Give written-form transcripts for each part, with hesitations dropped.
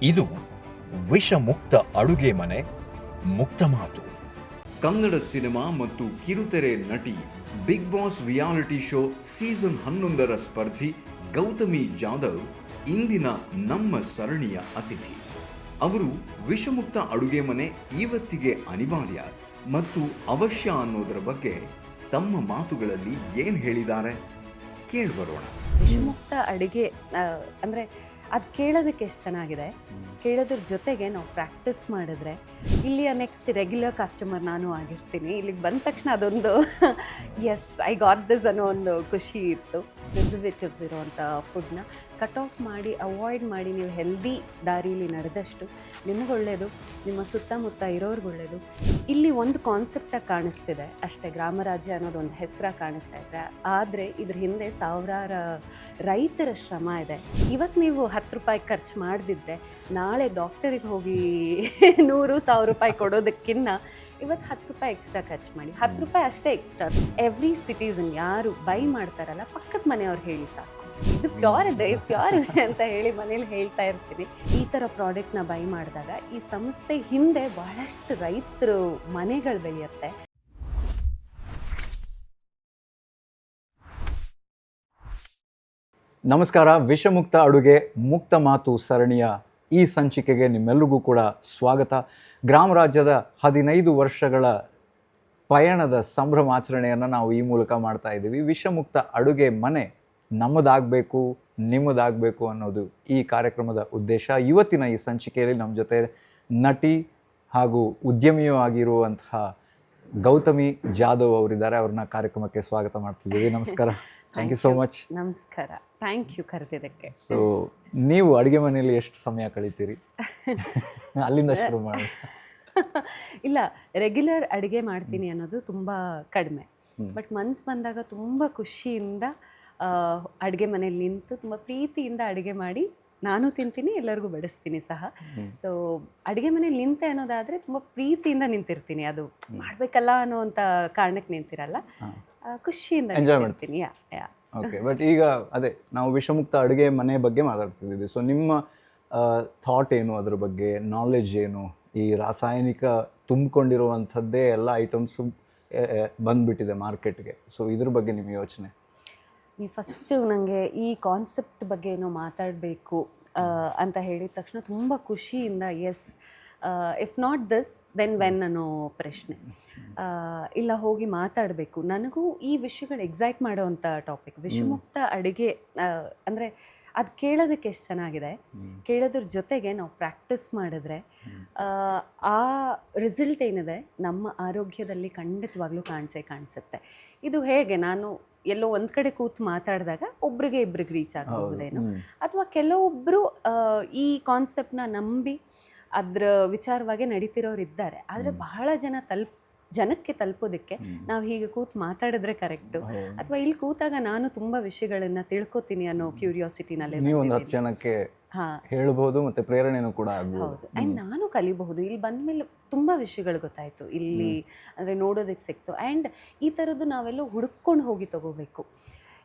ಇದು ವಿಷಮುಕ್ತ ಅಡುಗೆ ಮನೆ ಮುಕ್ತ ಮಾತು. ಕನ್ನಡ ಸಿನಿಮಾ ಮತ್ತು ಕಿರುತೆರೆ ನಟಿ, Bigg Boss reality show season 11ರ ಸ್ಪರ್ಧಿ ಗೌತಮಿ ಜಾಧವ್ ಇಂದಿನ ನಮ್ಮ ಸರಣಿಯ ಅತಿಥಿ. ಅವರು ವಿಷಮುಕ್ತ ಅಡುಗೆ ಮನೆ ಇವತ್ತಿಗೆ ಅನಿವಾರ್ಯ ಮತ್ತು ಅವಶ್ಯ ಅನ್ನೋದರ ಬಗ್ಗೆ ತಮ್ಮ ಮಾತುಗಳಲ್ಲಿ ಏನು ಹೇಳಿದ್ದಾರೆ ಕೇಳಿಬರೋಣ. ವಿಷಮುಕ್ತ ಅಡುಗೆ ಅಂದರೆ ಅದು ಕೇಳೋದಕ್ಕೆ ಎಷ್ಟು ಚೆನ್ನಾಗಿದೆ. ಕೇಳೋದ್ರ ಜೊತೆಗೆ ನಾವು ಪ್ರಾಕ್ಟೀಸ್ ಮಾಡಿದ್ರೆ ಇಲ್ಲಿಯ ನೆಕ್ಸ್ಟ್ ರೆಗ್ಯುಲರ್ ಕಸ್ಟಮರ್ ನಾನು ಆಗಿರ್ತೀನಿ. ಇಲ್ಲಿಗೆ ಬಂದ ತಕ್ಷಣ ಅದೊಂದು ಎಸ್ ಐ ಗಾಟ್ ದಿಸ್ ಅನ್ನೋ ಒಂದು ಖುಷಿ ಇತ್ತು. ಪ್ರಿಸರ್ವೇಟಿವ್ಸ್ ಇರೋವಂಥ ಫುಡ್ನ ಕಟ್ ಆಫ್ ಮಾಡಿ ಅವಾಯ್ಡ್ ಮಾಡಿ ನೀವು ಹೆಲ್ದಿ ದಾರಿಲಿ ನಡೆದಷ್ಟು ನಿಮಗೊಳ್ಳೆಯದು, ನಿಮ್ಮ ಸುತ್ತಮುತ್ತ ಇರೋರ್ಗೆ ಒಳ್ಳೆಯದು. ಇಲ್ಲಿ ಒಂದು ಕಾನ್ಸೆಪ್ಟಾಗಿ ಕಾಣಿಸ್ತಿದೆ ಅಷ್ಟೇ, ಗ್ರಾಮರಾಜ್ಯ ಅನ್ನೋದು ಒಂದು ಹೆಸರಾಗಿ ಕಾಣಿಸ್ತಾ ಇದೆ. ಆದರೆ ಇದ್ರ ಹಿಂದೆ ಸಾವಿರಾರು ರೈತರ ಶ್ರಮ ಇದೆ. ಇವತ್ತು ನೀವು 10 ರೂಪಾಯಿ ಖರ್ಚು ಮಾಡದಿದ್ದರೆ ನಾಳೆ ಡಾಕ್ಟರಿಗೆ ಹೋಗಿ 100,000 ರೂಪಾಯಿ ಕೊಡೋದಕ್ಕಿಂತ ಇವತ್ತು 10 ರೂಪಾಯಿ ಎಕ್ಸ್ಟ್ರಾ ಖರ್ಚು ಮಾಡಿ. 10 ರೂಪಾಯಿ ಅಷ್ಟೇ ಎಕ್ಸ್ಟ್ರಾ. ಎವ್ರಿ ಸಿಟಿಸನ್ ಯಾರು ಬೈ ಮಾಡ್ತಾರಲ್ಲ ಪಕ್ಕದ ಮನೆಯವ್ರು ಹೇಳಿ ಸಾಕು, ಇದು ಪ್ಯೂರ್ ಇದೆ ಅಂತ ಹೇಳಿ ಮನೇಲಿ ಹೇಳ್ತಾ ಇರ್ತೀನಿ. ಈ ಥರ ಪ್ರಾಡಕ್ಟ್ನ ಬೈ ಮಾಡಿದಾಗ ಈ ಸಂಸ್ಥೆ ಹಿಂದೆ ಬಹಳಷ್ಟು ರೈತರು ಮನೆಗಳು ಬೆಳೆಯುತ್ತೆ. ನಮಸ್ಕಾರ. ವಿಷಮುಕ್ತ ಅಡುಗೆ ಮುಕ್ತ ಮಾತು ಸರಣಿಯ ಈ ಸಂಚಿಕೆಗೆ ನಿಮ್ಮೆಲ್ಲರಿಗೂ ಕೂಡ ಸ್ವಾಗತ. ಗ್ರಾಮ ರಾಜ್ಯದ 15 ವರ್ಷಗಳ ಪಯಣದ ಸಂಭ್ರಮಾಚರಣೆಯನ್ನು ನಾವು ಈ ಮೂಲಕ ಮಾಡ್ತಾ ಇದ್ದೀವಿ. ವಿಷಮುಕ್ತ ಅಡುಗೆ ಮನೆ ನಮ್ಮದಾಗಬೇಕು, ನಿಮ್ಮದಾಗಬೇಕು ಅನ್ನೋದು ಈ ಕಾರ್ಯಕ್ರಮದ ಉದ್ದೇಶ. ಇವತ್ತಿನ ಈ ಸಂಚಿಕೆಯಲ್ಲಿ ನಮ್ಮ ಜೊತೆ ನಟಿ ಹಾಗೂ ಉದ್ಯಮಿಯೂ ಆಗಿರುವಂತಹ ಗೌತಮಿ ಜಾಧವ್ ಅವರಿದ್ದಾರೆ. ಅವ್ರನ್ನ ಕಾರ್ಯಕ್ರಮಕ್ಕೆ ಸ್ವಾಗತ ಮಾಡ್ತಿದ್ದೀವಿ. ನಮಸ್ಕಾರ. Thank you so much. ನಮಸ್ಕಾರ, ಥ್ಯಾಂಕ್ ಯು ಕರೆದಿದ್ದಕ್ಕೆ. ಸೊ ನೀವು ಅಡುಗೆ ಮನೆಯಲ್ಲಿ ಎಷ್ಟು ಸಮಯ ಕಳೀತೀರಿ? ಅಲ್ಲಿಂದ ಶುರು ಮಾಡಿ. ಇಲ್ಲ, ರೆಗ್ಯುಲರ್ ಅಡುಗೆ ಮಾಡ್ತೀನಿ ಅನ್ನೋದು ತುಂಬ ಕಡಿಮೆ. ಬಟ್ ಮನ್ಸು ಬಂದಾಗ ತುಂಬ ಖುಷಿಯಿಂದ ಅಡುಗೆ ಮನೇಲಿ ನಿಂತು ತುಂಬ ಪ್ರೀತಿಯಿಂದ ಅಡುಗೆ ಮಾಡಿ ನಾನು ತಿಂತೀನಿ, ಎಲ್ಲರಿಗೂ ಬಡಿಸ್ತೀನಿ ಸಹ. ಸೊ ಅಡುಗೆ ಮನೇಲಿ ನಿಂತೆ ಅನ್ನೋದಾದರೆ ತುಂಬ ಪ್ರೀತಿಯಿಂದ ನಿಂತಿರ್ತೀನಿ. ಅದು ಮಾಡಬೇಕಲ್ಲ ಅನ್ನೋವಂಥ ಕಾರಣಕ್ಕೆ ನಿಂತಿರಲ್ಲ, ಖುಷಿಯಿಂದ ಎಂಜಾಯ್ ಮಾಡ್ತೀನಿ. ಓಕೆ. ಬಟ್ ಈಗ ಅದೇ ನಾವು ವಿಷಮುಕ್ತ ಅಡುಗೆ ಮನೆ ಬಗ್ಗೆ ಮಾತಾಡ್ತಿದ್ದೀವಿ. ಸೊ ನಿಮ್ಮ ಥಾಟ್ ಏನು, ಅದ್ರ ಬಗ್ಗೆ ನಾಲೆಡ್ಜ್ ಏನು? ಈ ರಾಸಾಯನಿಕ ತುಂಬಿಕೊಂಡಿರುವಂಥದ್ದೇ ಎಲ್ಲ ಐಟಮ್ಸು ಬಂದುಬಿಟ್ಟಿದೆ ಮಾರ್ಕೆಟ್ಗೆ. ಸೊ ಇದ್ರ ಬಗ್ಗೆ ನಿಮ್ಮ ಯೋಚನೆ? ನೀವು ಫಸ್ಟು ನನಗೆ ಈ ಕಾನ್ಸೆಪ್ಟ್ ಬಗ್ಗೆ ಏನೋ ಮಾತಾಡಬೇಕು ಅಂತ ಹೇಳಿದ ತಕ್ಷಣ ತುಂಬ ಖುಷಿಯಿಂದ yes, if not this then when ಅನ್ನೋ ಪ್ರಶ್ನೆ. ಇಲ್ಲ, ಹೋಗಿ ಮಾತಾಡಬೇಕು. ನನಗೂ ಈ ವಿಷಯಗಳು ಎಕ್ಸೈಟ್ ಮಾಡೋವಂಥ ಟಾಪಿಕ್. ವಿಷಮುಕ್ತ ಅಡುಗೆ ಅಂದರೆ ಅದು ಕೇಳೋದಕ್ಕೆ ಎಷ್ಟು ಚೆನ್ನಾಗಿದೆ. ಕೇಳೋದ್ರ ಜೊತೆಗೆ ನಾವು ಪ್ರಾಕ್ಟೀಸ್ ಮಾಡಿದ್ರೆ ಆ ರಿಸಲ್ಟ್ ಏನಿದೆ ನಮ್ಮ ಆರೋಗ್ಯದಲ್ಲಿ ಖಂಡಿತವಾಗ್ಲೂ ಕಾಣಿಸುತ್ತೆ. ಇದು ಹೇಗೆ, ನಾನು ಎಲ್ಲೋ ಒಂದು ಕಡೆ ಕೂತು ಮಾತಾಡಿದಾಗ ಒಬ್ರಿಗೆ ಇಬ್ರಿಗೆ ರೀಚ್ ಆಗಬಹುದೇನೋ, ಅಥವಾ ಕೆಲವೊಬ್ಬರು ಈ ಕಾನ್ಸೆಪ್ಟನ್ನ ನಂಬಿ ಅದ್ರ ವಿಚಾರವಾಗಿ ನಡೀತಿರೋರು ಇದ್ದಾರೆ. ಆದರೆ ಬಹಳ ಜನಕ್ಕೆ ತಲುಪೋದಕ್ಕೆ ನಾವು ಹೀಗೆ ಕೂತು ಮಾತಾಡಿದ್ರೆ ಕರೆಕ್ಟು, ಅಥವಾ ಇಲ್ಲಿ ಕೂತಾಗ ನಾನು ತುಂಬ ವಿಷಯಗಳನ್ನ ತಿಳ್ಕೊತೀನಿ ಅನ್ನೋ ಕ್ಯೂರಿಯಾಸಿಟಿನಲ್ಲಿ ನೀವು ಒಂದು 10 ಜನಕ್ಕೆ ಹೇಳ್ಬೋದು, ಮತ್ತೆ ಪ್ರೇರಣೆನೂ ಕೂಡ ಆಗ್ಬೋದು. ಹೌದು, ಆ್ಯಂಡ್ ನಾನು ಕಲಿಬಹುದು. ಇಲ್ಲಿ ಬಂದಮೇಲೆ ತುಂಬ ವಿಷಯಗಳು ಗೊತ್ತಾಯಿತು, ಇಲ್ಲಿ ಅಂದರೆ ನೋಡೋದಕ್ಕೆ ಸಿಕ್ತು. ಆ್ಯಂಡ್ ಈ ಥರದ್ದು ನಾವೆಲ್ಲೋ ಹುಡುಕೊಂಡು ಹೋಗಿ ತಗೋಬೇಕು.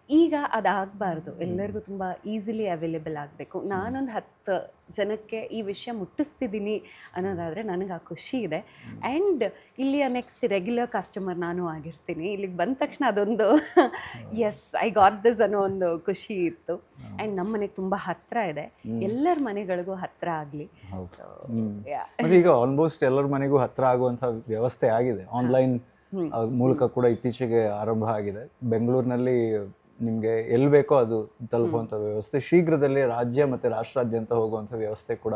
ಈಗ ಅದಾಗಬಾರ್ದು, ಎಲ್ಲರಿಗೂ ತುಂಬ ಈಸಿಲಿ ಅವೈಲೇಬಲ್ ಆಗಬೇಕು. ನಾನೊಂದು 10 ಜನಕ್ಕೆ ಈ ವಿಷಯ ಮುಟ್ಟಿಸ್ತಿದ್ದೀನಿ ಅನ್ನೋದಾದರೆ ನನಗೆ ಆ ಖುಷಿ ಇದೆ. ಆ್ಯಂಡ್ ಇಲ್ಲಿಯ ನೆಕ್ಸ್ಟ್ ರೆಗ್ಯುಲರ್ ಕಸ್ಟಮರ್ ನಾನು ಆಗಿರ್ತೀನಿ. ಇಲ್ಲಿಗೆ ಬಂದ ತಕ್ಷಣ ಅದೊಂದು ಎಸ್ ಐ ಗಾಟ್ ದಿಸ್ ಅನ್ನೋ ಒಂದು ಖುಷಿ ಇತ್ತು. ಆ್ಯಂಡ್ ನಮ್ಮ ಮನೆಗೆ ತುಂಬ ಹತ್ತಿರ ಇದೆ, ಎಲ್ಲರ ಮನೆಗಳಿಗೂ ಹತ್ತಿರ ಆಗಲಿ. ಈಗ ಆಲ್ಮೋಸ್ಟ್ ಎಲ್ಲರ ಮನೆಗೂ ಹತ್ತಿರ ಆಗುವಂಥ ವ್ಯವಸ್ಥೆ ಆಗಿದೆ. ಆನ್ಲೈನ್ ಮೂಲಕ ಕೂಡ ಇತ್ತೀಚೆಗೆ ಆರಂಭ ಆಗಿದೆ. ಬೆಂಗಳೂರಿನಲ್ಲಿ ನಿಮಗೆ ಎಲ್ಲಿ ಬೇಕೋ ಅದು ತಲುಪುವಂಥ ವ್ಯವಸ್ಥೆ, ಶೀಘ್ರದಲ್ಲೇ ರಾಜ್ಯ ಮತ್ತು ರಾಷ್ಟ್ರಾದ್ಯಂತ ಹೋಗುವಂಥ ವ್ಯವಸ್ಥೆ ಕೂಡ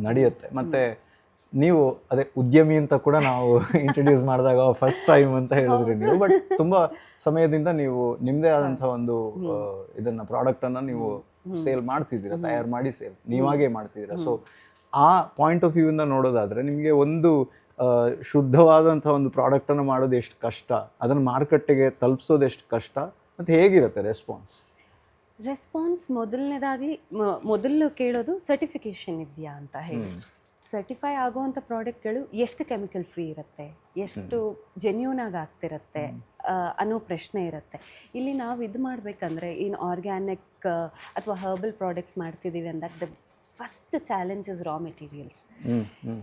ನಡೆಯುತ್ತೆ. ಮತ್ತು ನೀವು ಅದೇ ಉದ್ಯಮಿ ಅಂತ ಕೂಡ ನಾವು ಇಂಟ್ರೊಡ್ಯೂಸ್ ಮಾಡಿದಾಗ ಫಸ್ಟ್ ಟೈಮ್ ಅಂತ ಹೇಳಿದ್ರಿ ನೀವು. ಬಟ್ ತುಂಬ ಸಮಯದಿಂದ ನೀವು ನಿಮ್ಮದೇ ಆದಂಥ ಒಂದು ಇದನ್ನು ಪ್ರಾಡಕ್ಟನ್ನು ನೀವು ಸೇಲ್ ಮಾಡ್ತಿದ್ದೀರಾ, ತಯಾರು ಮಾಡಿ ನೀವಾಗೇ ಮಾಡ್ತಿದ್ದೀರಾ. ಸೊ ಆ ಪಾಯಿಂಟ್ ಆಫ್ ವ್ಯೂಯಿಂದ ನೋಡೋದಾದರೆ ನಿಮಗೆ ಒಂದು ಶುದ್ಧವಾದಂಥ ಒಂದು ಪ್ರಾಡಕ್ಟನ್ನು ಮಾಡೋದು ಎಷ್ಟು ಕಷ್ಟ, ಅದನ್ನು ಮಾರುಕಟ್ಟೆಗೆ ತಲುಪಿಸೋದು ಎಷ್ಟು ಕಷ್ಟ, ಮತ್ತು ಹೇಗಿರುತ್ತೆ ರೆಸ್ಪಾನ್ಸ್? ಮೊದಲು ಕೇಳೋದು ಸರ್ಟಿಫಿಕೇಷನ್ ಇದೆಯಾ ಅಂತ ಹೇಳಿ. ಸರ್ಟಿಫೈ ಆಗುವಂಥ ಪ್ರಾಡಕ್ಟ್ಗಳು ಎಷ್ಟು ಕೆಮಿಕಲ್ ಫ್ರೀ ಇರುತ್ತೆ, ಎಷ್ಟು ಜೆನ್ಯೂನ್ ಆಗಿ ಆಗ್ತಿರುತ್ತೆ ಅನ್ನೋ ಪ್ರಶ್ನೆ ಇರುತ್ತೆ. ಇಲ್ಲಿ ನಾವು ಇದು ಮಾಡಬೇಕಂದ್ರೆ ಏನು ಆರ್ಗ್ಯಾನಿಕ್ ಅಥವಾ ಹರ್ಬಲ್ ಪ್ರಾಡಕ್ಟ್ಸ್ ಮಾಡ್ತಿದ್ದೀವಿ ಅಂದಾಗ the first challenge is raw materials. Hmm hmm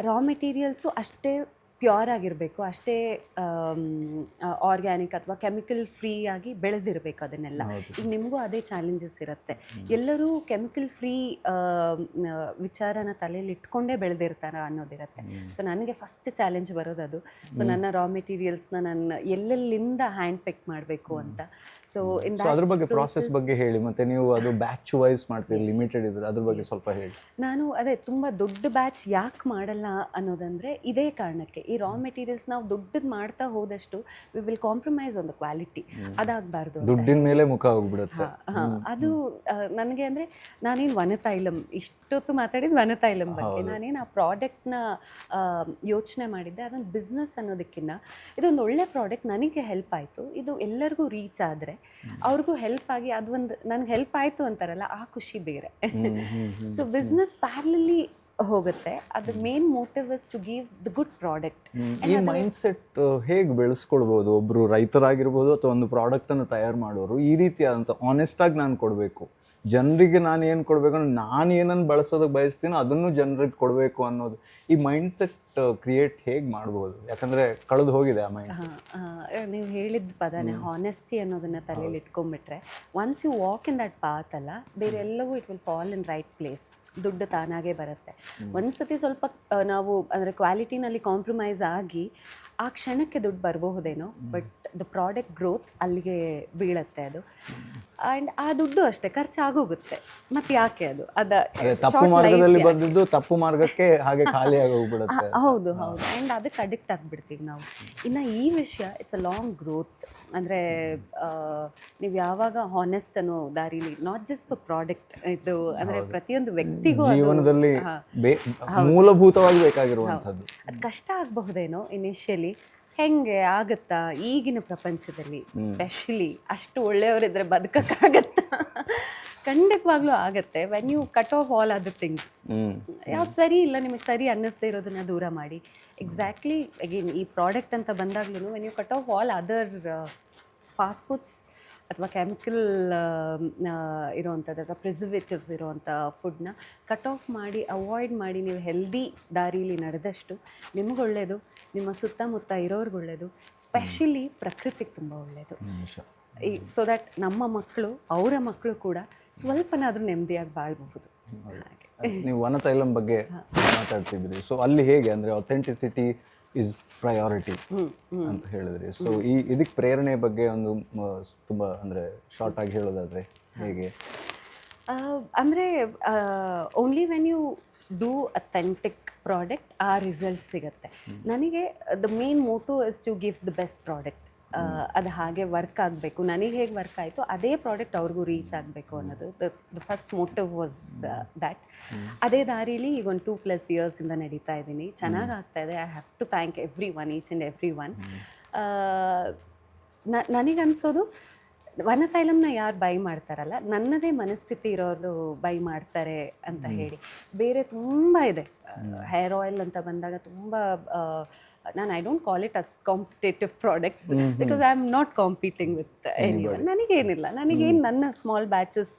raw materials ಅಷ್ಟೇ ಪ್ಯೂರ್ ಆಗಿರಬೇಕು, ಅಷ್ಟೇ ಆರ್ಗ್ಯಾನಿಕ್ ಅಥವಾ ಕೆಮಿಕಲ್ ಫ್ರೀ ಆಗಿ ಬೆಳೆದಿರಬೇಕು ಅದನ್ನೆಲ್ಲ. ಈಗ ನಿಮಗೂ ಅದೇ ಚಾಲೆಂಜಸ್ ಇರುತ್ತೆ. ಎಲ್ಲರೂ ಕೆಮಿಕಲ್ ಫ್ರೀ ವಿಚಾರನ ತಲೆಯಲ್ಲಿ ಇಟ್ಕೊಂಡೇ ಬೆಳೆದಿರ್ತಾರ ಅನ್ನೋದಿರುತ್ತೆ. ಸೊ ನನಗೆ ಫಸ್ಟ್ ಚಾಲೆಂಜ್ ಬರೋದು ಅದು. ಸೊ ನನ್ನ ರಾ ಮೆಟೀರಿಯಲ್ಸ್ನ ನಾನು ಎಲ್ಲೆಲ್ಲಿಂದ ಹ್ಯಾಂಡ್ ಪಿಕ್ ಮಾಡಬೇಕು ಅಂತ. ಸೊ ಅದ್ರ ಬಗ್ಗೆ ಪ್ರಾಸೆಸ್ ಬಗ್ಗೆ ಹೇಳಿ. ಮತ್ತೆ ನೀವು ಅದು ಬ್ಯಾಚ್ ವೈಸ್ ಮಾಡ್ತೀರಿ, ಲಿಮಿಟೆಡ್ ಇದ್ರೆ ಅದ್ರ ಬಗ್ಗೆ ಸ್ವಲ್ಪ ಹೇಳಿ. ನಾನು ಅದೇ ತುಂಬ ದೊಡ್ಡ ಬ್ಯಾಚ್ ಯಾಕೆ ಮಾಡಲ್ಲ ಅನ್ನೋದಂದರೆ ಇದೇ ಕಾರಣಕ್ಕೆ. ಈ ರಾ ಮೆಟೀರಿಯಲ್ಸ್ ನಾವು ದೊಡ್ಡದು ಮಾಡ್ತಾ ಹೋದಷ್ಟು we will compromise on the quality. ಅದಾಗಬಾರ್ದು. ದುಡ್ಡಿನ ಮೇಲೆ ಮುಖ ಹೋಗ್ಬಿಡುತ್ತೆ. ಅದು ನನಗೆ ಅಂದರೆ ನಾನೇನು ವನತೈಲಂ ಇಷ್ಟೊತ್ತು ಮಾತಾಡಿದ್ದು ವನತೈಲಂ ಬಗ್ಗೆ. ನಾನೇನು ಆ ಪ್ರಾಡಕ್ಟ್ನ ಯೋಚನೆ ಮಾಡಿದ್ದೆ. ಅದೊಂದು ಬಿಸ್ನೆಸ್ ಅನ್ನೋದಕ್ಕಿಂತ ಇದೊಂದು ಒಳ್ಳೆ ಪ್ರಾಡಕ್ಟ್, ನನಗೆ ಹೆಲ್ಪ್ ಆಯಿತು, ಇದು ಎಲ್ಲರಿಗೂ ರೀಚ್ ಆದರೆ ಅವ್ರಿಗೂ ಹೆಲ್ಪ್ ಆಗಿ ಅದೊಂದು ನನಗೆ ಹೆಲ್ಪ್ ಆಯಿತು ಅಂತಾರಲ್ಲ, ಆ ಖುಷಿ ಬೇರೆ. ಸೊ ಬಿಸ್ನೆಸ್ ಪ್ಯಾರಲಲ್ಲಿ ಹೋಗುತ್ತೆ. ಅದು main motive is to give the good product. ಈ ಮೈಂಡ್ ಸೆಟ್ ಹೇಗೆ ಬೆಳೆಸ್ಕೊಳ್ಬೋದು? ಒಬ್ರು ರೈತರಾಗಿರ್ಬೋದು ಅಥವಾ ಒಂದು ಪ್ರಾಡಕ್ಟ್ ಅನ್ನು ತಯಾರು ಮಾಡೋರು ಈ ರೀತಿಯಾದಂಥ ಆನೆಸ್ಟ್ ಆಗಿ ನಾನು ಕೊಡಬೇಕು, ಜನರಿಗೆ ನಾನು ಏನು ಕೊಡಬೇಕು, ನಾನು ಏನನ್ನು ಬಳಸೋದಕ್ಕೆ ಬಯಸ್ತೀನೋ ಅದನ್ನು ಜನರಿಗೆ ಕೊಡಬೇಕು ಅನ್ನೋದು ಈ ಮೈಂಡ್ ಸೆಟ್ ಕ್ರಿಯೇಟ್ ಹೇಗೆ ಮಾಡ್ಬೋದು? ಯಾಕಂದರೆ ಕಳೆದು ಹೋಗಿದೆ ಆ ಮೈಂಡ್ ಸೆಟ್. ನೀವು ಹೇಳಿದ ಪದನೇ ಹಾನೆಸ್ಟಿ ಅನ್ನೋದನ್ನ ತಲೆಯಲ್ಲಿ ಇಟ್ಕೊಂಡ್ಬಿಟ್ರೆ, once you walk in that path ಅಲ್ಲ, ಬೇರೆ ಎಲ್ಲವೂ it will fall in right place. ದುಡ್ಡು ತಾನಾಗೇ ಬರುತ್ತೆ. ಒಂದ್ಸತಿ ಸ್ವಲ್ಪ ನಾವು ಅಂದರೆ ಕ್ವಾಲಿಟಿನಲ್ಲಿ ಕಾಂಪ್ರಮೈಸ್ ಆಗಿ ಆ ಕ್ಷಣಕ್ಕೆ ದುಡ್ಡು ಬರಬಹುದೇನೋ, ಬಟ್ ದ ಪ್ರಾಡಕ್ಟ್ ಗ್ರೋತ್ ಅಲ್ಲಿಗೆ ಬೀಳತ್ತೆ ಅದು. ಆ್ಯಂಡ್ ಆ ದುಡ್ಡು ಅಷ್ಟೇ ಖರ್ಚಾಗೋಗುತ್ತೆ. ಮತ್ತೆ ಯಾಕೆ ಅದು ತಪ್ಪು ಮಾರ್ಗದಲ್ಲಿ ಬಂದಿದ್ದು ತಪ್ಪು ಮಾರ್ಗಕ್ಕೆ ಹಾಗೆ ಖಾಲಿಯಾಗಿ ಹೋಗ್ಬಿಡುತ್ತೆ. ಹೌದು ಹೌದು. ಆ್ಯಂಡ್ ಅದಕ್ಕೆ ಅಡಿಕ್ಟ್ ಆಗಿಬಿಡ್ತೀವಿ ನಾವು. ಇನ್ನು ಈ ವಿಷಯ ಇಟ್ಸ್ ಅ ಲಾಂಗ್ ಗ್ರೋತ್. ಅಂದರೆ ನೀವು ಯಾವಾಗ ಹಾನೆಸ್ಟ್ ಅನ್ನೋ ದಾರಿಲಿ, ನಾಟ್ ಜಸ್ಟ್ ಫಾರ್ ಪ್ರಾಡಕ್ಟ್, ಇದು ಅಂದರೆ ಪ್ರತಿಯೊಂದು ವ್ಯಕ್ತಿಗೂ ಜೀವನದಲ್ಲಿ ಮೂಲಭೂತವಾಗಿ ಬೇಕಾಗಿರುವಂಥದ್ದು. ಅದು ಕಷ್ಟ ಆಗಬಹುದೇನೋ ಇನಿಷಿಯಲಿ. ಹೆಂಗೆ ಆಗುತ್ತಾ ಈಗಿನ ಪ್ರಪಂಚದಲ್ಲಿ? ಸ್ಪೆಷಲಿ ಅಷ್ಟು ಒಳ್ಳೆಯವರಿದ್ರೆ ಬದುಕಕ್ಕಾಗತ್ತಾ? ಖಂಡಿತವಾಗ್ಲೂ ಆಗತ್ತೆ. When you cut off all other things, ಯಾವ್ದು ಸರಿ ಇಲ್ಲ ನಿಮಗೆ ಸರಿ ಅನ್ನಿಸ್ದೇ ಇರೋದನ್ನ ದೂರ ಮಾಡಿ. ಎಕ್ಸಾಕ್ಟ್ಲಿ ಅಗೇನ್ ಈ ಪ್ರಾಡಕ್ಟ್ ಅಂತ ಬಂದಾಗ್ಲೂ when you cut off all other fast foods ಅಥವಾ ಕೆಮಿಕಲ್ ಇರೋವಂಥದ್ದು ಅಥವಾ ಪ್ರಿಸರ್ವೇಟಿವ್ಸ್ ಇರೋವಂಥ ಫುಡ್ನ ಕಟ್ ಆಫ್ ಮಾಡಿ, ಅವಾಯ್ಡ್ ಮಾಡಿ ನೀವು ಹೆಲ್ದಿ ದಾರೀಲಿ ನಡೆದಷ್ಟು ನಿಮ್ಗೆ ಒಳ್ಳೆಯದು, ನಿಮ್ಮ ಸುತ್ತಮುತ್ತ ಇರೋರ್ಗೆ ಒಳ್ಳೆಯದು, ಸ್ಪೆಷಲಿ ಪ್ರಕೃತಿಗೆ ತುಂಬ ಒಳ್ಳೆಯದು. ಸೊ ದ್ಯಾಟ್ ನಮ್ಮ ಮಕ್ಕಳು, ಅವರ ಮಕ್ಕಳು ಕೂಡ ಸ್ವಲ್ಪನಾದರೂ ನೆಮ್ಮದಿಯಾಗಿ ಬಾಳ್ಬಹುದು. ನೀವು ವನತೈಲಂ ಬಗ್ಗೆ ಮಾತಾಡ್ತಿದ್ರಿ. ಸೊ ಅಲ್ಲಿ ಹೇಗೆ ಅಂದರೆ ಅಥೆಂಟಿಸಿಟಿ ಇಸ್ ಪ್ರಯಾರಿಟಿ ಅಂತ ಹೇಳಿದ್ರಿ. ಸೊ ಇದಕ್ಕೆ ಪ್ರೇರಣೆ ಬಗ್ಗೆ ಒಂದು ತುಂಬ ಅಂದರೆ ಶಾರ್ಟ್ ಆಗಿ ಹೇಳೋದಾದರೆ ಹೇಗೆ? ಅಂದರೆ only when you do authentic product ಆ ರಿಸಲ್ಟ್ ಸಿಗುತ್ತೆ. ನನಗೆ the main motto is to give the best product. ಅದು ಹಾಗೆ ವರ್ಕ್ ಆಗಬೇಕು, ನನಗೆ ಹೇಗೆ ವರ್ಕ್ ಆಯಿತು ಅದೇ ಪ್ರಾಡಕ್ಟ್ ಅವ್ರಿಗೂ ರೀಚ್ ಆಗಬೇಕು ಅನ್ನೋದು the first motive was that. ಅದೇ ದಾರೀಲಿ ಈಗ ಒಂದು 2+ ಇಯರ್ಸಿಂದ ನಡೀತಾ ಇದ್ದೀನಿ. ಚೆನ್ನಾಗಿ ಆಗ್ತಾ ಇದೆ. I have to thank every one, each and every one. ನನಗನ್ಸೋದು ವನತೈಲಂನ ಯಾರು ಬೈ ಮಾಡ್ತಾರಲ್ಲ, ನನ್ನದೇ ಮನಸ್ಥಿತಿ ಇರೋರು ಬೈ ಮಾಡ್ತಾರೆ ಅಂತ ಹೇಳಿ. ಬೇರೆ ತುಂಬ ಇದೆ. ಹೇರ್ ಆಯಿಲ್ ಅಂತ ಬಂದಾಗ ತುಂಬ ನಾನು I don't call it as competitive products because I am not competing with anyone. ನನಗೇನಿಲ್ಲ, ನನಗೇನು ನನ್ನ ಸ್ಮಾಲ್ ಬ್ಯಾಚಸ್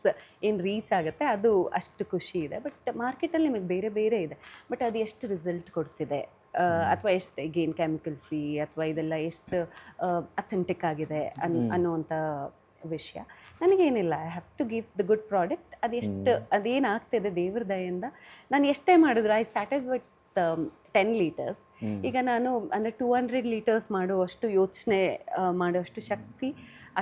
ಏನು ರೀಚ್ ಆಗುತ್ತೆ ಅದು ಅಷ್ಟು ಖುಷಿ ಇದೆ. ಬಟ್ ಮಾರ್ಕೆಟಲ್ಲಿ ನಿಮಗೆ ಬೇರೆ ಬೇರೆ ಇದೆ. ಬಟ್ ಅದು ಎಷ್ಟು ರಿಸಲ್ಟ್ ಕೊಡ್ತಿದೆ ಅಥವಾ ಎಷ್ಟು ಗೇನ್ ಕೆಮಿಕಲ್ ಫ್ರೀ ಅಥವಾ ಇದೆಲ್ಲ ಎಷ್ಟು ಅಥೆಂಟಿಕ್ ಆಗಿದೆ ಅನ್ನೋವಂಥ ವಿಷಯ ನನಗೇನಿಲ್ಲ. I have to give the good product. ಅದೇನಾಗ್ತಿದೆ ದೇವ್ರ ದಯೆಯಿಂದ ನಾನು ಎಷ್ಟೇ ಮಾಡಿದ್ರು, ಐ ಸ್ಟಾರ್ಟೆಡ್ ವಿತ್ 10 ಲೀಟರ್ಸ್. ಈಗ ನಾನು ಅಂದರೆ 200 ಲೀಟರ್ಸ್ ಮಾಡುವಷ್ಟು ಯೋಚನೆ ಮಾಡುವಷ್ಟು ಶಕ್ತಿ,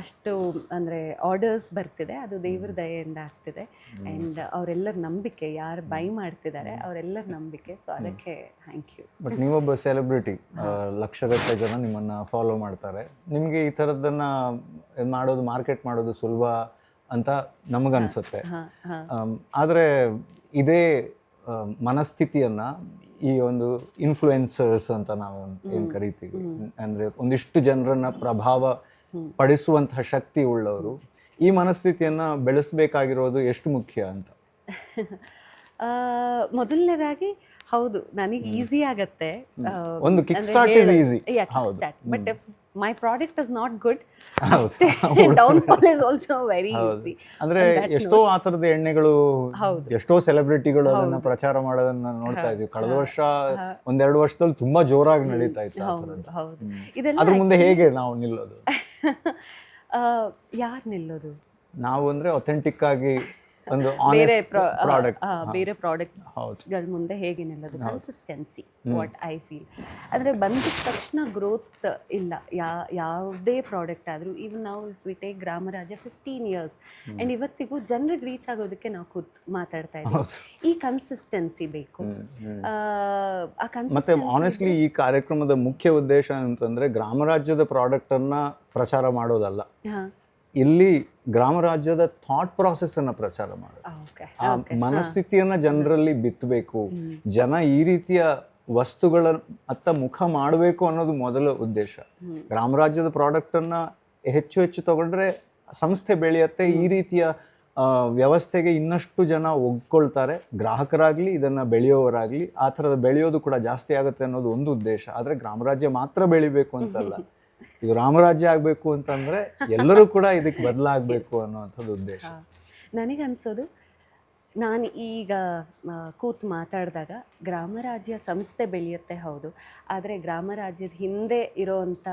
ಅಷ್ಟು ಅಂದರೆ ಆರ್ಡರ್ಸ್ ಬರ್ತಿದೆ. ಅದು ದೇವ್ರ ದಯೆಯಿಂದ ಆಗ್ತಿದೆ. ಆ್ಯಂಡ್ ಅವರೆಲ್ಲರ ನಂಬಿಕೆ, ಯಾರು ಬೈ ಮಾಡ್ತಿದ್ದಾರೆ ಅವರೆಲ್ಲರ ನಂಬಿಕೆ. ಸೊ ಅದಕ್ಕೆ ಥ್ಯಾಂಕ್ ಯು. ಬಟ್ ನೀವೊಬ್ಬ ಸೆಲೆಬ್ರಿಟಿ, ಲಕ್ಷಗಟ್ಟಲೆ ಜನ ನಿಮ್ಮನ್ನು ಫಾಲೋ ಮಾಡ್ತಾರೆ. ನಿಮಗೆ ಈ ಥರದ್ದನ್ನು ಮಾಡೋದು, ಮಾರ್ಕೆಟ್ ಮಾಡೋದು ಸುಲಭ ಅಂತ ನಮಗನ್ಸುತ್ತೆ. ಆದರೆ ಇದೇ ಮನಸ್ಥಿತಿಯನ್ನು ಈ ಒಂದು ಇನ್ಫ್ಲುಯೆನ್ಸರ್ಸ್ ಅಂತ ನಾವು ಏನು ಕರಿತೀವಿ, ಅಂದರೆ ಒಂದಿಷ್ಟು ಜನರನ್ನ ಪ್ರಭಾವ ಪಡಿಸುವಂತಹ ಶಕ್ತಿ ಉಳ್ಳವರು, ಈ ಮನಸ್ಥಿತಿಯನ್ನು ಬೆಳೆಸಬೇಕಾಗಿರೋದು ಎಷ್ಟು ಮುಖ್ಯ ಅಂತ? ಮೊದಲನೇದಾಗಿ ಹೌದು, ನನಗೆ ಈಸಿ ಆಗತ್ತೆ. ಒಂದು kick start is easy. But my product is not good, ಹೌದು. ಡೌನ್ಫಾಲ್ ಇಸ್ ಆಲ್ಸೋ ವೆರಿ ಹೌದು. ಈಸಿ. ಅಂದ್ರೆ ಎಷ್ಟೋ ಆ ತರದ ಎಣ್ಣೆಗಳು, ಹೌದು. ಎಷ್ಟೋ ಸೆಲೆಬ್ರಿಟಿಗಳು ಅದನ್ನ ಪ್ರಚಾರ ಮಾಡೋದನ್ನ ನೋಡ್ತಾ ಇದೀವಿ. ಕಳೆದ ವರ್ಷ 1-2 ವರ್ಷದಲ್ಲಿ ತುಂಬಾ ಜೋರಾಗಿ ನಡೀತಾ ಇತ್ತು ಆ ಹೌದು ಥರದ್ದು. ಹೌದು. ಇದೆಲ್ಲ ಅದ್ರ ಮುಂದೆ ಹೇಗೆ ನಾವು ನಿಲ್ಲೋದು? ಯಾರು ನಿಲ್ಲೋದು? ನಾವು ಅಂದ್ರೆ ಅಥೆಂಟಿಕ್ ಆಗಿ ಒಂದು ಬೇರೆ ಆನೆಸ್ಟ್ ಪ್ರಾಡಕ್ಟ್. ಬೇರೆ ಪ್ರಾಡಕ್ಟ್ಸ್ಗಳ ಮುಂದೆ ಹೇಗೆ ನಿಲ್ಲೋದು? Consistency, what I feel. ಅಂದರೆ ಬಂದ ತಕ್ಷಣ ಗ್ರೋತ್ ಇಲ್ಲ ಯಾವುದೇ ಪ್ರಾಡಕ್ಟ್ ಆದರೂ. ಈವನ್ ನಾವು if we take Gramaraja 15 years and ಇವತ್ತಿಗೂ ಜನರಿಗೆ ರೀಚ್ ಆಗೋದಕ್ಕೆ ನಾವು ಮಾತಾಡ್ತಾ ಇದ್ದೀವಿ. ಈ ಕನ್ಸಿಸ್ಟೆನ್ಸಿ ಬೇಕು. ಮತ್ತೆ ಆನೆಸ್ಟ್ಲಿ ಈ ಕಾರ್ಯಕ್ರಮದ ಮುಖ್ಯ ಉದ್ದೇಶ ಅಂತಂದ್ರೆ ಗ್ರಾಮರಾಜ್ಯದ ಪ್ರಾಡಕ್ಟ್ ಅನ್ನ ಪ್ರಚಾರ ಮಾಡೋದಲ್ಲ, ಇಲ್ಲಿ ಗ್ರಾಮರಾಜ್ಯದ ಥಾಟ್ ಪ್ರಾಸೆಸ್ ಅನ್ನ ಪ್ರಚಾರ ಮಾಡೋದು. ಆ ಮನಸ್ಥಿತಿಯನ್ನ ಜನರಲ್ಲಿ ಬಿತ್ತಬೇಕು, ಜನ ಈ ರೀತಿಯ ವಸ್ತುಗಳ ಅತ್ತ ಮುಖ ಮಾಡಬೇಕು ಅನ್ನೋದು ಮೊದಲ ಉದ್ದೇಶ. ಗ್ರಾಮರಾಜ್ಯದ ಪ್ರಾಡಕ್ಟ್ ಅನ್ನ ಹೆಚ್ಚು ಹೆಚ್ಚು ತಗೊಂಡ್ರೆ ಸಂಸ್ಥೆ ಬೆಳೆಯುತ್ತೆ, ಈ ರೀತಿಯ ವ್ಯವಸ್ಥೆಗೆ ಇನ್ನಷ್ಟು ಜನ ಒಗ್ಕೊಳ್ತಾರೆ, ಗ್ರಾಹಕರಾಗ್ಲಿ ಇದನ್ನ ಬೆಳೆಯೋರಾಗ್ಲಿ. ಆ ಥರದ ಬೆಳೆಯೋದು ಕೂಡ ಜಾಸ್ತಿ ಆಗುತ್ತೆ ಅನ್ನೋದು ಒಂದು ಉದ್ದೇಶ. ಆದ್ರೆ ಗ್ರಾಮರಾಜ್ಯ ಮಾತ್ರ ಬೆಳಿಬೇಕು ಅಂತಲ್ಲ, ಇದು ರಾಮರಾಜ್ಯ ಆಗಬೇಕು ಅಂತಂದ್ರೆ ಎಲ್ಲರೂ ಕೂಡ ಇದಕ್ಕೆ ಬದಲಾಗಬೇಕು ಅನ್ನೋವಂಥದ್ದು ಉದ್ದೇಶ. ನನಗನ್ಸೋದು, ನಾನು ಈಗ ಕೂತು ಮಾತಾಡಿದಾಗ ಗ್ರಾಮರಾಜ್ಯ ಸಂಸ್ಥೆ ಬೆಳೆಯುತ್ತೆ, ಹೌದು. ಆದರೆ ಗ್ರಾಮರಾಜ್ಯದ ಹಿಂದೆ ಇರೋವಂಥ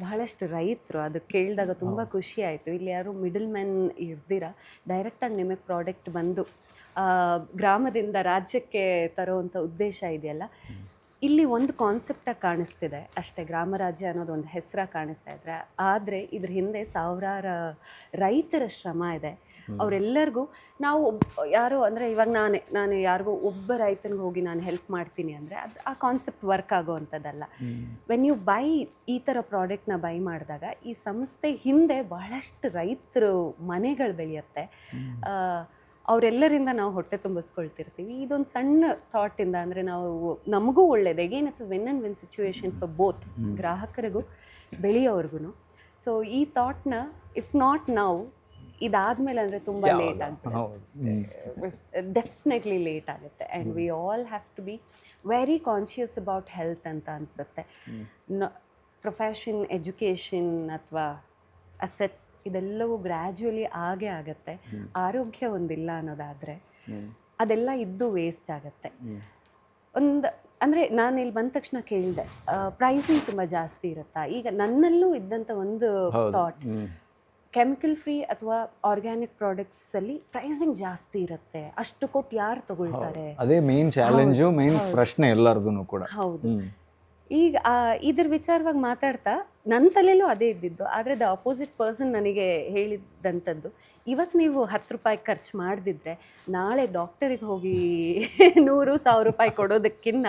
ಬಹಳಷ್ಟು ರೈತರು, ಅದು ಕೇಳಿದಾಗ ತುಂಬ ಖುಷಿ ಆಯಿತು. ಇಲ್ಲಿ ಯಾರು ಮಿಡಲ್ ಮ್ಯಾನ್ ಇರ್ದಿರ ಡೈರೆಕ್ಟಾಗಿ ನಿಮಗೆ ಪ್ರಾಡಕ್ಟ್ ಬಂದು ಗ್ರಾಮದಿಂದ ರಾಜ್ಯಕ್ಕೆ ತರೋವಂಥ ಉದ್ದೇಶ ಇದೆಯಲ್ಲ, ಇಲ್ಲಿ ಒಂದು ಕಾನ್ಸೆಪ್ಟಾಗಿ ಕಾಣಿಸ್ತಿದೆ ಅಷ್ಟೇ. ಗ್ರಾಮರಾಜ್ಯ ಅನ್ನೋದು ಒಂದು ಹೆಸರಾಗಿ ಕಾಣಿಸ್ತಾ ಇದ್ರೆ, ಆದರೆ ಇದ್ರ ಹಿಂದೆ ಸಾವಿರಾರು ರೈತರ ಶ್ರಮ ಇದೆ. ಅವರೆಲ್ಲರಿಗೂ ನಾವು ಯಾರೋ ಅಂದರೆ ಇವಾಗ ನಾನು ಯಾರಿಗೂ ಒಬ್ಬ ರೈತನಿಗೆ ಹೋಗಿ ನಾನು ಹೆಲ್ಪ್ ಮಾಡ್ತೀನಿ ಅಂದರೆ ಅದು ಆ ಕಾನ್ಸೆಪ್ಟ್ ವರ್ಕ್ ಆಗೋವಂಥದ್ದಲ್ಲ. ವೆನ್ ಯು ಬೈ ಈ ಥರ ಪ್ರಾಡಕ್ಟ್ನ ಬೈ ಮಾಡಿದಾಗ ಈ ಸಂಸ್ಥೆ ಹಿಂದೆ ಬಹಳಷ್ಟು ರೈತರು ಮನೆಗಳು ಬೆಳೆಯುತ್ತೆ. ಅವರೆಲ್ಲರಿಂದ ನಾವು ಹೊಟ್ಟೆ ತುಂಬಿಸ್ಕೊಳ್ತಿರ್ತೀವಿ. ಇದೊಂದು ಸಣ್ಣ ಥಾಟಿಂದ ಅಂದರೆ ನಮಗೂ ಒಳ್ಳೇದು. Again it's a win and win situation for both, ಗ್ರಾಹಕರಿಗೂ ಬೆಳೆಯೋರ್ಗು. ಸೊ ಈ ಥಾಟ್ನ ಇಫ್ ನಾಟ್ ನಾವು ಇದಾದ್ಮೇಲೆ ಅಂದರೆ ತುಂಬ ಲೇಟ್ ಆಗುತ್ತೆ, ಡೆಫಿನೆಟ್ಲಿ ಲೇಟ್ ಆಗುತ್ತೆ. And we all have to be very conscious about health ಅಂತ ಅನಿಸುತ್ತೆ. ಪ್ರೊಫೆಷನ್, ಎಜುಕೇಷನ್ ಅಥವಾ ಅಸೆಟ್ಸ್ ಇದೆಲ್ಲವೂ ಗ್ರ್ಯಾಜುವಲಿ ಆಗೇ ಆಗುತ್ತೆ. ಆರೋಗ್ಯ ಒಂದಿಲ್ಲ ಅನ್ನೋದಾದರೆ ಅದೆಲ್ಲ ಇದ್ದು ವೇಸ್ಟ್ ಆಗುತ್ತೆ. ಒಂದು ಅಂದರೆ ನಾನು ಇಲ್ಲಿ ಬಂದ ತಕ್ಷಣ ಕೇಳಿದೆ, ಪ್ರೈಸಿಂಗ್ ತುಂಬ ಜಾಸ್ತಿ ಇರುತ್ತಾ? ಈಗ ನನ್ನಲ್ಲೂ ಇದ್ದಂಥ ಒಂದು ಥಾಟ್, ಕೆಮಿಕಲ್ ಫ್ರೀ ಅಥವಾ ಆರ್ಗ್ಯಾನಿಕ್ ಪ್ರಾಡಕ್ಟ್ಸಲ್ಲಿ ಪ್ರೈಸಿಂಗ್ ಜಾಸ್ತಿ ಇರುತ್ತೆ, ಅಷ್ಟು ಕೊಟ್ಟು ಯಾರು ತಗೊಳ್ತಾರೆ? ಅದೇ ಮೇನ್ ಚಾಲೆಂಜು, ಮೇನ್ ಪ್ರಶ್ನೆ ಎಲ್ಲರದು ಕೂಡ. ಹೌದು. ಈಗ ಇದ್ರ ವಿಚಾರವಾಗಿ ಮಾತಾಡ್ತಾ ನನ್ನ ತಲೆಯಲ್ಲೂ ಅದೇ ಇದ್ದಿದ್ದು. ಆದರೆ ದ ಅಪೋಸಿಟ್ ಪರ್ಸನ್ ನನಗೆ ಹೇಳಿದಂಥದ್ದು, ಇವತ್ತು ನೀವು 10 ರೂಪಾಯಿ ಖರ್ಚು ಮಾಡದಿದ್ರೆ ನಾಳೆ ಡಾಕ್ಟರಿಗೆ ಹೋಗಿ 100,000 ರೂಪಾಯಿ ಕೊಡೋದಕ್ಕಿಂತ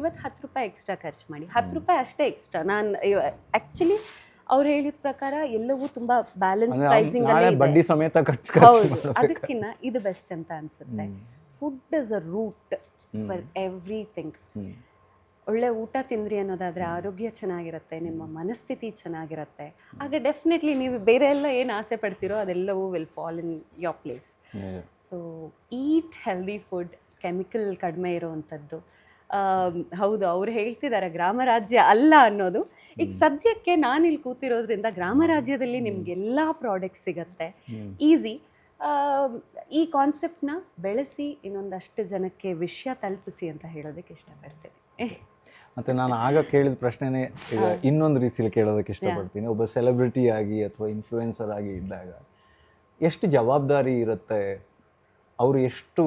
ಇವತ್ತು 10 ರೂಪಾಯಿ ಎಕ್ಸ್ಟ್ರಾ ಖರ್ಚು ಮಾಡಿ. 10 ರೂಪಾಯಿ ಅಷ್ಟೇ ಎಕ್ಸ್ಟ್ರಾ. ನಾನು ಆ್ಯಕ್ಚುಲಿ ಅವ್ರು ಹೇಳಿದ ಪ್ರಕಾರ ಎಲ್ಲವೂ ತುಂಬ ಬ್ಯಾಲೆನ್ಸ್ ಪ್ರೈಸಿಂಗ್ ಬಡ್ಡಿ ಸಮೇತ ಹೌದು. ಅದಕ್ಕಿಂತ ಇದು ಬೆಸ್ಟ್ ಅಂತ ಅನಿಸುತ್ತೆ. Food is a root for everything. ಒಳ್ಳೆ ಊಟ ತಿಂದ್ರಿ ಅನ್ನೋದಾದರೆ ಆರೋಗ್ಯ ಚೆನ್ನಾಗಿರುತ್ತೆ, ನಿಮ್ಮ ಮನಸ್ಥಿತಿ ಚೆನ್ನಾಗಿರುತ್ತೆ. ಆಗ ಡೆಫಿನೆಟ್ಲಿ ನೀವು ಬೇರೆ ಎಲ್ಲ ಏನು ಆಸೆ ಪಡ್ತೀರೋ ಅದೆಲ್ಲವೂ will fall in your place. So eat healthy food, chemical ಕಡಿಮೆ ಇರೋವಂಥದ್ದು. ಹೌದು, ಅವ್ರು ಹೇಳ್ತಿದ್ದಾರೆ ಗ್ರಾಮರಾಜ್ಯ ಅಲ್ಲ ಅನ್ನೋದು. ಈಗ ಸದ್ಯಕ್ಕೆ ನಾನಿಲ್ಲಿ ಕೂತಿರೋದ್ರಿಂದ ಗ್ರಾಮರಾಜ್ಯದಲ್ಲಿ ನಿಮಗೆಲ್ಲ ಪ್ರಾಡಕ್ಟ್ಸ್ ಸಿಗತ್ತೆ, ಈಸಿ. ಈ ಕಾನ್ಸೆಪ್ಟ್ನ ಬೆಳೆಸಿ ಇನ್ನೊಂದಷ್ಟು ಜನಕ್ಕೆ ವಿಷಯ ತಲುಪಿಸಿ ಅಂತ ಹೇಳೋದಕ್ಕೆ ಇಷ್ಟಪಡ್ತೀನಿ. ಮತ್ತು ನಾನು ಆಗ ಕೇಳಿದ ಪ್ರಶ್ನೆನೇ ಈಗ ಇನ್ನೊಂದು ರೀತಿಯಲ್ಲಿ ಕೇಳೋದಕ್ಕೆ ಇಷ್ಟಪಡ್ತೀನಿ. ಒಬ್ಬ ಸೆಲೆಬ್ರಿಟಿ ಆಗಿ ಅಥವಾ ಇನ್ಫ್ಲೂಯೆನ್ಸರ್ ಆಗಿ ಇದ್ದಾಗ ಎಷ್ಟು ಜವಾಬ್ದಾರಿ ಇರುತ್ತೆ, ಅವರು ಎಷ್ಟು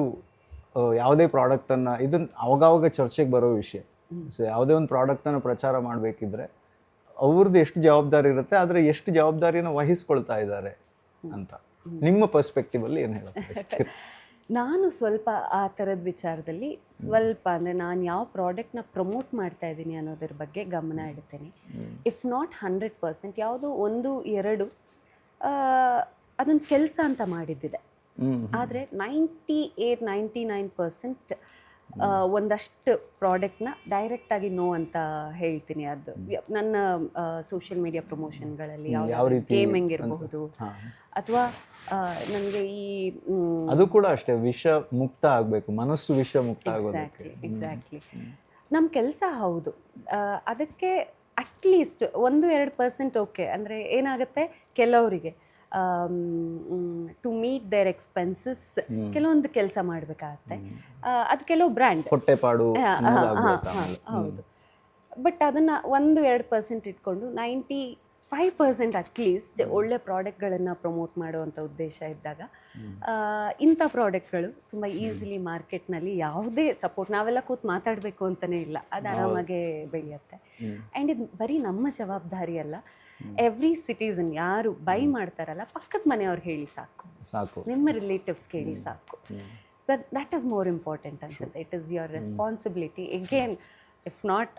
ಯಾವುದೇ ಪ್ರಾಡಕ್ಟನ್ನು, ಇದನ್ನು ಅವಾಗವಾಗ ಚರ್ಚೆಗೆ ಬರೋ ವಿಷಯ. ಸೊ ಯಾವುದೇ ಒಂದು ಪ್ರಾಡಕ್ಟನ್ನು ಪ್ರಚಾರ ಮಾಡಬೇಕಿದ್ರೆ ಅವ್ರದ್ದು ಎಷ್ಟು ಜವಾಬ್ದಾರಿ ಇರುತ್ತೆ, ಆದರೆ ಎಷ್ಟು ಜವಾಬ್ದಾರಿಯನ್ನು ವಹಿಸ್ಕೊಳ್ತಾ ಇದ್ದಾರೆ ಅಂತ ನಿಮ್ಮ ಪರ್ಸ್ಪೆಕ್ಟಿವಲ್ಲಿ ಏನು ಹೇಳೋದು? ನಾನು ಸ್ವಲ್ಪ ಆ ಥರದ ವಿಚಾರದಲ್ಲಿ ಸ್ವಲ್ಪ ಅಂದರೆ ನಾನು ಯಾವ ಪ್ರಾಡಕ್ಟ್ನ ಪ್ರಮೋಟ್ ಮಾಡ್ತಾ ಇದ್ದೀನಿ ಅನ್ನೋದ್ರ ಬಗ್ಗೆ ಗಮನ ಇಡ್ತೇನೆ. ಇಫ್ ನಾಟ್ 100%, ಯಾವುದೋ 1-2 ಅದೊಂದು ಕೆಲಸ ಅಂತ ಮಾಡಿದ್ದಿದೆ. ಆದರೆ 98-99% ಒಂದಷ್ಟು ಪ್ರಾಡಕ್ಟ್ನ ಡೈರೆಕ್ಟಾಗಿ ನೋ ಅಂತ ಹೇಳ್ತೀನಿ. ಅದು ನನ್ನ ಸೋಷಿಯಲ್ ಮೀಡಿಯಾ ಪ್ರಮೋಷನ್ಗಳಲ್ಲಿ ಗೇಮಿಂಗ್ ಇರಬಹುದು ಅಥವಾ ನನಗೆ ಈ ಅದು ಕೂಡ ಅಷ್ಟೇ ವಿಷ ಮುಕ್ತ ಆಗಬೇಕು, ಮನಸ್ಸು ವಿಷ ಮುಕ್ತ ಆಗೋದಕ್ಕೆ. ಎಕ್ಸಾಕ್ಟ್ಲಿ ನಮ್ಮ ಕೆಲಸ ಹೌದು. ಅದಕ್ಕೆ ಅಟ್ಲೀಸ್ಟ್ 1-2% ಓಕೆ. ಅಂದರೆ ಏನಾಗುತ್ತೆ, ಕೆಲವರಿಗೆ ಟು ಮೀಟ್ ದೇರ್ ಎಕ್ಸ್ಪೆನ್ಸಸ್ ಕೆಲವೊಂದು ಕೆಲಸ ಮಾಡಬೇಕಾಗತ್ತೆ. ಅದು ಕೆಲವು ಬ್ರ್ಯಾಂಡ್ ಹೊಟ್ಟೆಪಾಡು ಹೌದು. ಬಟ್ ಅದನ್ನು 1-2% ಇಟ್ಕೊಂಡು 95% ಅಟ್ಲೀಸ್ಟ್ ಒಳ್ಳೆ ಪ್ರಾಡಕ್ಟ್ಗಳನ್ನು ಪ್ರಮೋಟ್ ಮಾಡುವಂಥ ಉದ್ದೇಶ ಇದ್ದಾಗ ಇಂಥ ಪ್ರಾಡಕ್ಟ್ಗಳು ತುಂಬ ಈಸಿಲಿ ಮಾರ್ಕೆಟ್ನಲ್ಲಿ ಯಾವುದೇ ಸಪೋರ್ಟ್, ನಾವೆಲ್ಲ ಕೂತು ಮಾತಾಡಬೇಕು ಅಂತಲೇ ಇಲ್ಲ, ಅದು ಆರಾಮಾಗೆ ಬೆಳೆಯುತ್ತೆ. ಆ್ಯಂಡ್ ಇದು ಬರೀ ನಮ್ಮ ಜವಾಬ್ದಾರಿ ಅಲ್ಲ, ಎವ್ರಿ ಸಿಟಿಸನ್ ಯಾರು ಬೈ ಮಾಡ್ತಾರಲ್ಲ ಪಕ್ಕದ ಮನೆಯವ್ರು ಹೇಳಿ ಸಾಕು, ನಿಮ್ಮ ರಿಲೇಟಿವ್ಸ್ ಕೇಳಿ ಸಾಕು. So that is more important ಅನ್ಸುತ್ತೆ. It is your responsibility again, if not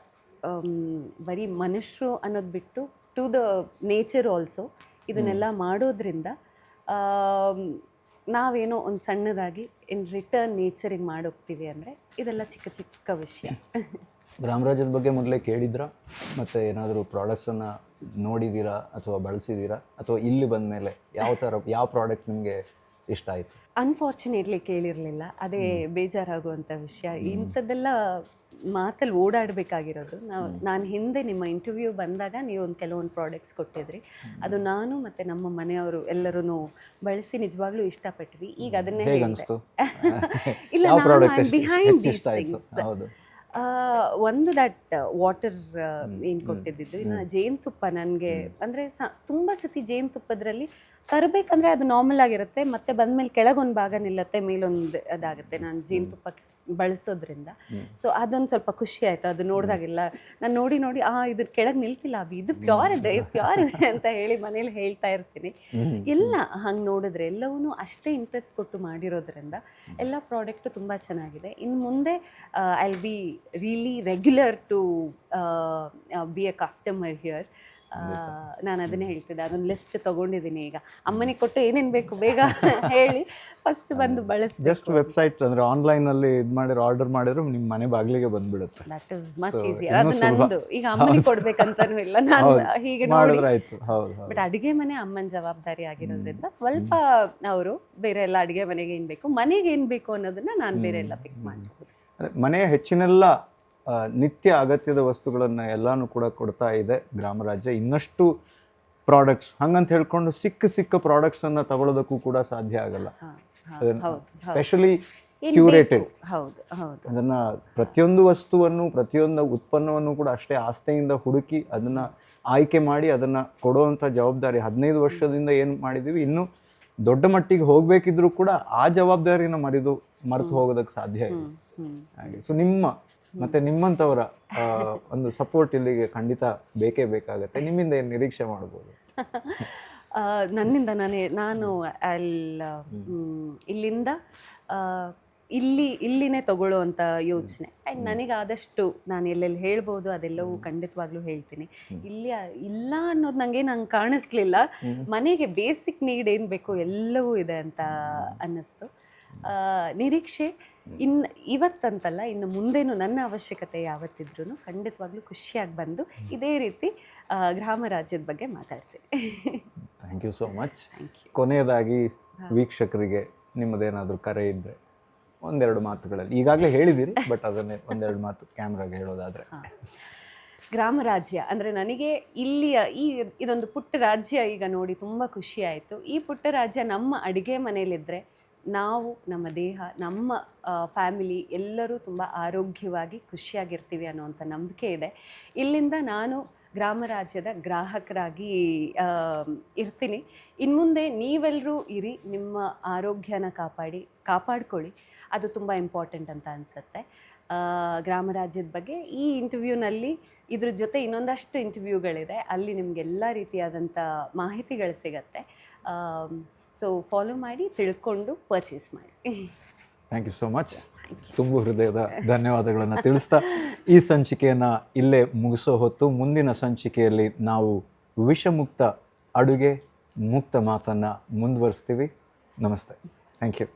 ಬರೀ ಮನುಷ್ಯರು ಅನ್ನೋದು ಬಿಟ್ಟು ಟು ದ ನೇಚರ್ ಆಲ್ಸೋ. ಇದನ್ನೆಲ್ಲ ಮಾಡೋದ್ರಿಂದ ನಾವೇನೋ ಒಂದು ಸಣ್ಣದಾಗಿ ಇನ್ ರಿಟರ್ನ್ ನೇಚರಿಗೆ ಮಾಡೋಗ್ತೀವಿ ಅಂದರೆ ಇದೆಲ್ಲ ಚಿಕ್ಕ ಚಿಕ್ಕ ವಿಷಯ. ಗ್ರಾಮರಾಜ್ಯದ ಬಗ್ಗೆ ಮೊದಲೇ ಕೇಳಿದ್ರಾ, ಮತ್ತು ಏನಾದರೂ ಪ್ರಾಡಕ್ಟ್ಸನ್ನು ನೋಡಿದ್ದೀರಾ ಅಥವಾ ಬಳಸಿದ್ದೀರಾ, ಅಥವಾ ಇಲ್ಲಿ ಬಂದ ಮೇಲೆ ಯಾವ ಪ್ರಾಡಕ್ಟ್ ನಿಮಗೆ ಇಷ್ಟ ಆಯಿತು? ಅನ್ಫಾರ್ಚುನೇಟ್ಲಿ ಕೇಳಿರಲಿಲ್ಲ, ಅದೇ ಬೇಜಾರಾಗುವಂಥ ವಿಷಯ. ಇಂಥದ್ದೆಲ್ಲ ಮಾತಲ್ಲಿ ಓಡಾಡಬೇಕಾಗಿರೋದು. ನಾನು ಹಿಂದೆ ನಿಮ್ಮ ಇಂಟರ್ವ್ಯೂ ಬಂದಾಗ ನೀವು ಕೆಲವೊಂದು ಪ್ರಾಡಕ್ಟ್ಸ್ ಕೊಟ್ಟಿದ್ರಿ, ಅದು ನಾನು ಮತ್ತು ನಮ್ಮ ಮನೆಯವರು ಎಲ್ಲರೂ ಬಳಸಿ ನಿಜವಾಗ್ಲೂ ಇಷ್ಟಪಟ್ವಿ. ಈಗ ಅದನ್ನೇ ಇಲ್ಲ, ನಾನು ಬಿಹೈಂಡ್ ದೀಸ್ ಥಿಂಗ್ಸ್. ಒಂದು ದಟ್ ವಾಟರ್ ಏನು ಕೊಟ್ಟಿದ್ದು, ಇನ್ನು ಜೇನುತುಪ್ಪ ನನಗೆ ಅಂದರೆ ತುಂಬ ಸತಿ ಜೇನುತುಪ್ಪದ್ರಲ್ಲಿ ತರಬೇಕಂದ್ರೆ ಅದು ನಾರ್ಮಲ್ ಆಗಿರುತ್ತೆ, ಮತ್ತೆ ಬಂದಮೇಲೆ ಕೆಳಗೊಂದು ಭಾಗ ನಿಲ್ಲತ್ತೆ, ಮೇಲೊಂದು ಅದಾಗುತ್ತೆ ನಾನು ಜೇನುತುಪ್ಪ ಬಳಸೋದ್ರಿಂದ. ಸೊ ಅದೊಂದು ಸ್ವಲ್ಪ ಖುಷಿ ಆಯಿತು ಅದು ನೋಡಿದಾಗೆಲ್ಲ. ನಾನು ನೋಡಿ ಇದ್ರ ಕೆಳಗೆ ನಿಲ್ತಿಲ್ಲ, ಇದು ಪ್ಯೂರ್ ಇದೆ ಅಂತ ಹೇಳಿ ಮನೇಲಿ ಹೇಳ್ತಾ ಇರ್ತೀನಿ. ಎಲ್ಲ ಹಂಗೆ ನೋಡಿದ್ರೆ ಎಲ್ಲವೂ ಅಷ್ಟೇ ಇಂಟ್ರೆಸ್ಟ್ ಕೊಟ್ಟು ಮಾಡಿರೋದ್ರಿಂದ ಎಲ್ಲ ಪ್ರಾಡಕ್ಟು ತುಂಬ ಚೆನ್ನಾಗಿದೆ. ಇನ್ನು ಮುಂದೆ I will be really regular to be a customer here. ನಾನು ಅದನ್ನೇ ಹೇಳ್ತಿದ್ದೆ, ಅದೊಂದು ಲಿಸ್ಟ್ ತೊಗೊಂಡಿದ್ದೀನಿ. ಈಗ ಅಮ್ಮನಿಗೆ ಕೊಟ್ಟು ಏನೇನು ಬೇಕು ಬೇಗ ಹೇಳಿ ಫಸ್ಟ್ ಬಂದು ಬಳಸಿ. ಜಸ್ಟ್ ವೆಬ್ಸೈಟ್ ಅಂದರೆ ಆನ್ಲೈನಲ್ಲಿ ಇದು ಮಾಡಿರೋ ಆರ್ಡರ್ ಮಾಡಿದ್ರೆ ನಿಮ್ಮ ಮನೆ ಬಾಗಿಲಿಗೆ ಬಂದುಬಿಡುತ್ತೆ. That is much easier. ಅದು ನಂದು ಈಗ ಅಮ್ಮನಿಗೆ ಕೊಡ್ಬೇಕಂತನೂ ಇಲ್ಲ, ನಾನು ಹೀಗೆ ಮಾಡಿದ್ರಾಯ್ತು. ಬಟ್ ಅಡುಗೆ ಮನೆ ಅಮ್ಮನ ಜವಾಬ್ದಾರಿ ಆಗಿರೋದ್ರಿಂದ ಸ್ವಲ್ಪ ಅವರು ಬೇರೆ ಎಲ್ಲ ಅಡುಗೆ ಮನೆಗೆ ಏನು ಬೇಕು, ಮನೆಗೆ ಏನು ಬೇಕು ಅನ್ನೋದನ್ನ ನಾನು ಬೇರೆ ಎಲ್ಲ ಪಿಕ್ ಮಾಡ್ಬೋದು. ಮನೆಯ ಹೆಚ್ಚಿನೆಲ್ಲ ನಿತ್ಯ ಅಗತ್ಯದ ವಸ್ತುಗಳನ್ನು ಎಲ್ಲನೂ ಕೂಡ ಕೊಡ್ತಾ ಇದೆ ಗ್ರಾಮರಾಜ್ಯ. ಇನ್ನಷ್ಟು ಪ್ರಾಡಕ್ಟ್ಸ್ ಹಂಗಂತ ಹೇಳ್ಕೊಂಡು ಸಿಕ್ಕ ಪ್ರಾಡಕ್ಟ್ಸನ್ನು ತಗೊಳ್ಳೋದಕ್ಕೂ ಕೂಡ ಸಾಧ್ಯ ಆಗಲ್ಲ. ಸ್ಪೆಷಲಿ ಕ್ಯೂರೇಟೆಡ್, ಅದನ್ನು ಪ್ರತಿಯೊಂದು ವಸ್ತುವನ್ನು ಪ್ರತಿಯೊಂದು ಉತ್ಪನ್ನವನ್ನು ಕೂಡ ಅಷ್ಟೇ ಆಸ್ಥೆಯಿಂದ ಹುಡುಕಿ ಅದನ್ನು ಆಯ್ಕೆ ಮಾಡಿ ಅದನ್ನು ಕೊಡುವಂಥ ಜವಾಬ್ದಾರಿ 15 ವರ್ಷದಿಂದ ಏನು ಮಾಡಿದ್ದೀವಿ, ಇನ್ನೂ ದೊಡ್ಡ ಮಟ್ಟಿಗೆ ಹೋಗಬೇಕಿದ್ರೂ ಕೂಡ ಆ ಜವಾಬ್ದಾರಿನ ಮರೆತು ಹೋಗೋದಕ್ಕೆ ಸಾಧ್ಯ ಇದೆ. ಹಾಗೆ ಸೊ ಮತ್ತೆ ನಿಮ್ಮಂಥವರ ಒಂದು ಸಪೋರ್ಟ್ ಇಲ್ಲಿಗೆ ಖಂಡಿತ ಬೇಕೇ ಬೇಕಾಗತ್ತೆ. ನಿಮ್ಮಿಂದ ಏನು ನಿರೀಕ್ಷೆ ಮಾಡ್ಬೋದು? ನನ್ನಿಂದ ನಾನು ಇಲ್ಲಿಂದ ಇಲ್ಲಿನೇ ತಗೊಳ್ಳೋವಂಥ ಯೋಚನೆ. ಆ್ಯಂಡ್ ನನಗೆ ಆದಷ್ಟು ನಾನು ಎಲ್ಲೆಲ್ಲಿ ಹೇಳ್ಬೋದು ಅದೆಲ್ಲವೂ ಖಂಡಿತವಾಗ್ಲೂ ಹೇಳ್ತೀನಿ. ಇಲ್ಲಿ ಇಲ್ಲ ಅನ್ನೋದು ನಂಗೆ ಕಾಣಿಸ್ಲಿಲ್ಲ. ಮನೆಗೆ ಬೇಸಿಕ್ ನೀಡ್ ಏನು ಬೇಕು ಎಲ್ಲವೂ ಇದೆ ಅಂತ ಅನ್ನಿಸ್ತು. ನಿರೀಕ್ಷೆ ಇವತ್ತಂತಲ್ಲ, ಇನ್ನು ಮುಂದೇನು ನನ್ನ ಅವಶ್ಯಕತೆ ಯಾವತ್ತಿದ್ರೂ ಖಂಡಿತವಾಗ್ಲೂ ಖುಷಿಯಾಗಿ ಬಂದು ಇದೇ ರೀತಿ ಗ್ರಾಮರಾಜ್ಯದ ಬಗ್ಗೆ ಮಾತಾಡ್ತೀನಿ. Thank you so much. ಕೊನೆಯದಾಗಿ ವೀಕ್ಷಕರಿಗೆ ನಿಮ್ಮದೇನಾದರೂ ಕರೆ ಇದ್ದರೆ ಒಂದೆರಡು ಮಾತುಗಳಲ್ಲಿ, ಈಗಾಗಲೇ ಹೇಳಿದ್ದೀರಿ ಬಟ್ ಅದನ್ನೇ ಒಂದೆರಡು ಮಾತು ಕ್ಯಾಮ್ರಾಗೆ ಹೇಳೋದಾದರೆ. ಗ್ರಾಮರಾಜ್ಯ ಅಂದರೆ ನನಗೆ ಇಲ್ಲಿಯ ಇದೊಂದು ಪುಟ್ಟ ರಾಜ್ಯ ಈಗ ನೋಡಿ ತುಂಬ ಖುಷಿ ಆಯಿತು. ಈ ಪುಟ್ಟ ರಾಜ್ಯ ನಮ್ಮ ಅಡುಗೆ ಮನೆಯಲ್ಲಿದ್ದರೆ ನಾವು, ನಮ್ಮ ದೇಹ, ನಮ್ಮ ಫ್ಯಾಮಿಲಿ ಎಲ್ಲರೂ ತುಂಬ ಆರೋಗ್ಯವಾಗಿ ಖುಷಿಯಾಗಿರ್ತೀವಿ ಅನ್ನೋವಂಥ ನಂಬಿಕೆ ಇದೆ. ಇಲ್ಲಿಂದ ನಾನು ಗ್ರಾಮರಾಜ್ಯದ ಗ್ರಾಹಕರಾಗಿ ಇರ್ತೀನಿ. ಇನ್ಮುಂದೆ ನೀವೆಲ್ಲರೂ ಇರಿ, ನಿಮ್ಮ ಆರೋಗ್ಯನ ಕಾಪಾಡ್ಕೊಳ್ಳಿ, ಅದು ತುಂಬ ಇಂಪಾರ್ಟೆಂಟ್ ಅಂತ ಅನಿಸುತ್ತೆ. ಗ್ರಾಮರಾಜ್ಯದ ಬಗ್ಗೆ ಈ ಇಂಟರ್ವ್ಯೂನಲ್ಲಿ ಇದ್ರ ಜೊತೆ ಇನ್ನೊಂದಷ್ಟು ಇಂಟರ್ವ್ಯೂಗಳಿದೆ, ಅಲ್ಲಿ ನಿಮಗೆಲ್ಲ ರೀತಿಯಾದಂಥ ಮಾಹಿತಿಗಳು ಸಿಗತ್ತೆ. ಸೊ ಫಾಲೋ ಮಾಡಿ, ತಿಳ್ಕೊಂಡು ಪರ್ಚೇಸ್ ಮಾಡಿ. Thank you so much. ತುಂಬ ಹೃದಯದ ಧನ್ಯವಾದಗಳನ್ನು ತಿಳಿಸ್ತಾ ಈ ಸಂಚಿಕೆಯನ್ನು ಇಲ್ಲೇ ಮುಗಿಸೋ ಹೊತ್ತು, ಮುಂದಿನ ಸಂಚಿಕೆಯಲ್ಲಿ ನಾವು ವಿಷಮುಕ್ತ ಅಡುಗೆ ಮುಕ್ತ ಮಾತನ್ನು ಮುಂದುವರಿಸ್ತೀವಿ. ನಮಸ್ತೆ. Thank you.